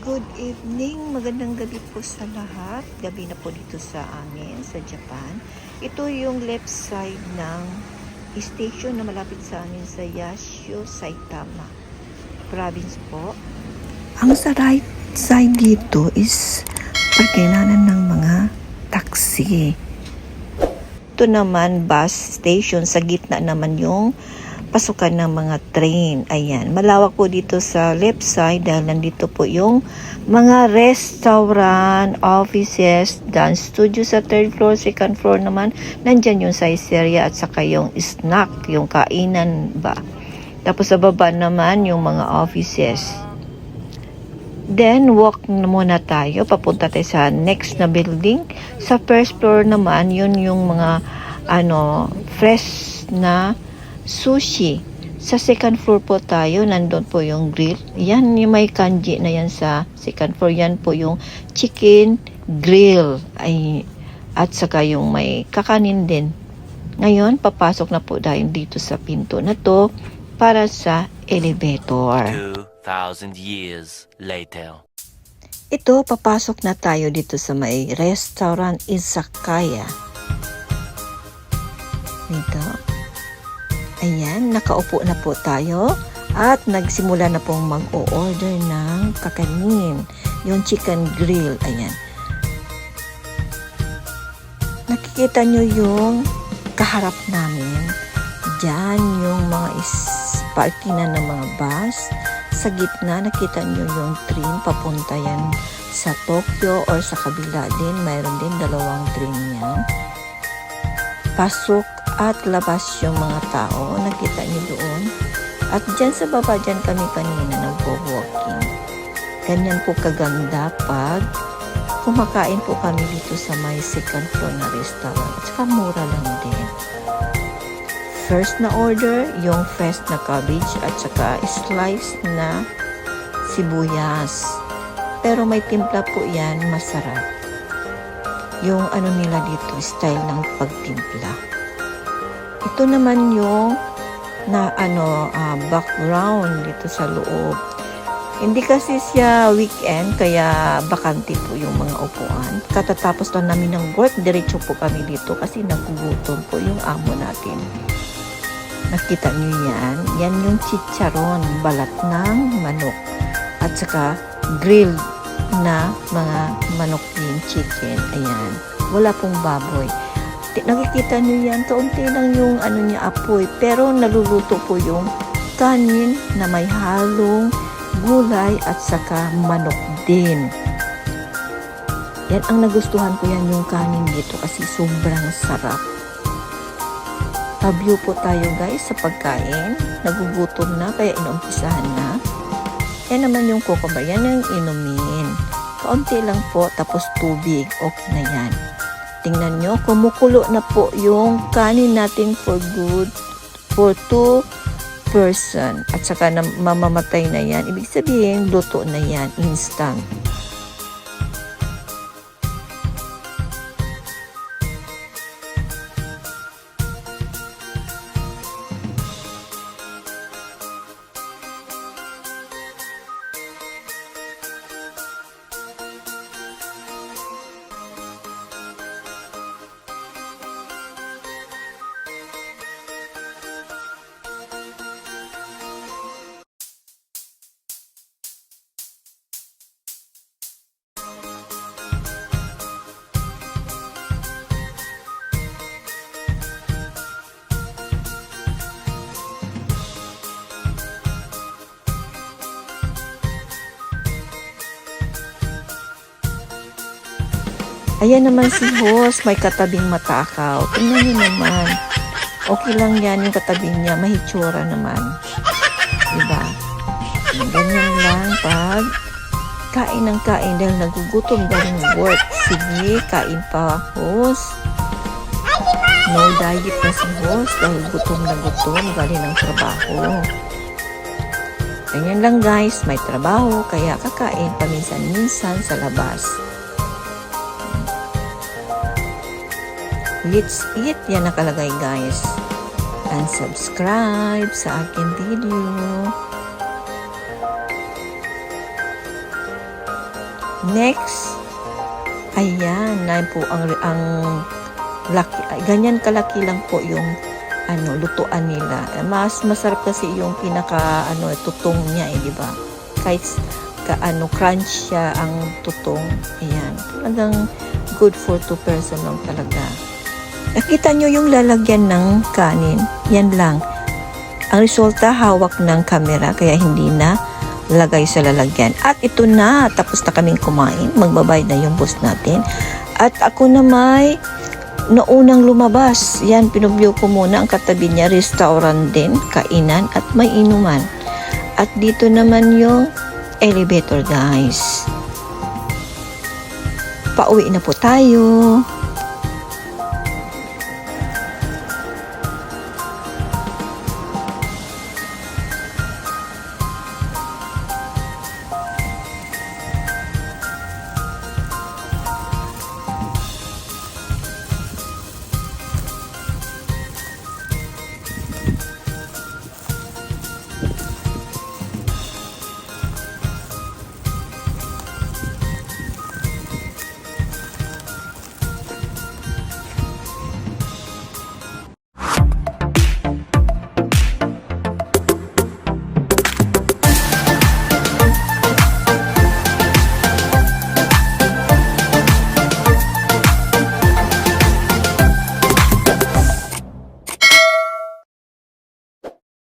Good evening, magandang gabi po sa lahat. Gabi na po dito sa amin, sa Japan. Ito yung left side ng station na malapit sa amin sa Yashio, Saitama province po. Ang sa right side dito is parkinganan ng mga taxi. Ito naman bus station, sa gitna naman yung pasukan ng mga train. Ayan, malawak po dito sa left side dahil nandito po yung mga restaurant, offices, dance studio sa third floor, second floor naman. Nandyan yung sizeria at saka yung snack, yung kainan ba. Tapos sa baba naman yung mga offices. Then, walk na muna tayo. Papunta tayo sa next na building. Sa first floor naman, yun yung mga fresh na sushi. Sa second floor po tayo, nandun po yung grill. Yan yung may kanji na yan sa second floor. Yan po yung chicken grill. At saka yung may kakanin din. Ngayon, papasok na po tayo dito sa pinto na to para sa elevator. 2,000 years later. Ito, papasok na tayo dito sa may restaurant izakaya. Dito. Ayan, nakaupo na po tayo at nagsimula na pong mag-o-order ng kakanin. Yung chicken grill, ayan. Nakikita nyo yung kaharap namin. Diyan yung mga parkingan ng mga bus. Sa gitna, nakita nyo yung train, papunta yan sa Tokyo or sa kabila din. Mayroon din dalawang train yan. Pasok at labas yung mga tao. Nakita nyo doon. At dyan sa baba, dyan kami kanina nagpo-walking. Ganyan po kaganda pag kumakain po kami dito sa may second floor na restaurant. At saka mura lang din. First na order, yung fresh na cabbage at saka slice na sibuyas. Pero may timpla po yan, masarap. Yung nila dito, style ng pagtimpla. Ito naman yung background dito sa loob. Hindi kasi siya weekend, kaya bakante po yung mga upuan. Katatapos lang namin ng work, diretso po kami dito kasi nagugutom po yung amo natin. Nakita niyo yan? Yan yung chicharon, balat ng manok. At saka grilled na mga manok din, chicken. Ayan. Wala pong baboy. Nakikita niyo yan, kaunti lang yung niya apoy. Pero naluluto po yung kanin na may halong gulay at saka manok din. Yan ang nagustuhan ko yan yung kanin dito kasi sobrang sarap. Pabyo po tayo guys sa pagkain. Nagugutom na kaya inumpisahan na. Yan naman yung kokoba. Yan yung inumin. Kaunti lang po tapos tubig. Okay na yan. Tingnan nyo, kumukulo na po yung kanin natin for 2 person. At saka na mamamatay na yan. Ibig sabihin, luto na yan. Instant. Ayan naman si host, may katabing matakaw. Tingnan niyo naman. Okay lang yan yung katabing niya. Mahitsura naman. Diba? Ganyan lang pag kain ng kain dahil nagugutom galing work. Sige, kain pa host. No diet na si host dahil gutom na gutom galing ng trabaho. Ganyan lang guys, may trabaho kaya kakain paminsan-minsan sa labas. Let's eat. Yan nakalagay guys. And subscribe sa aking video. Next, ayan, na po ang laki, ganyan kalaki lang po yung lutuan nila. Mas masarap kasi yung pinaka tutong niya di ba? Kahit crunch siya ang tutong. Ayan, talagang good for 2 person lang talaga. Nakita nyo yung lalagyan ng kanin? Yan lang. Ang resulta, hawak ng camera, kaya hindi na lagay sa lalagyan. At ito na, tapos na kaming kumain. Magbabayad na yung boss natin. At ako na may naunang lumabas. Yan, pinubyo ko muna ang katabi niya. Restaurant din, kainan, at may inuman. At dito naman yung elevator, guys. Pauwi na po tayo.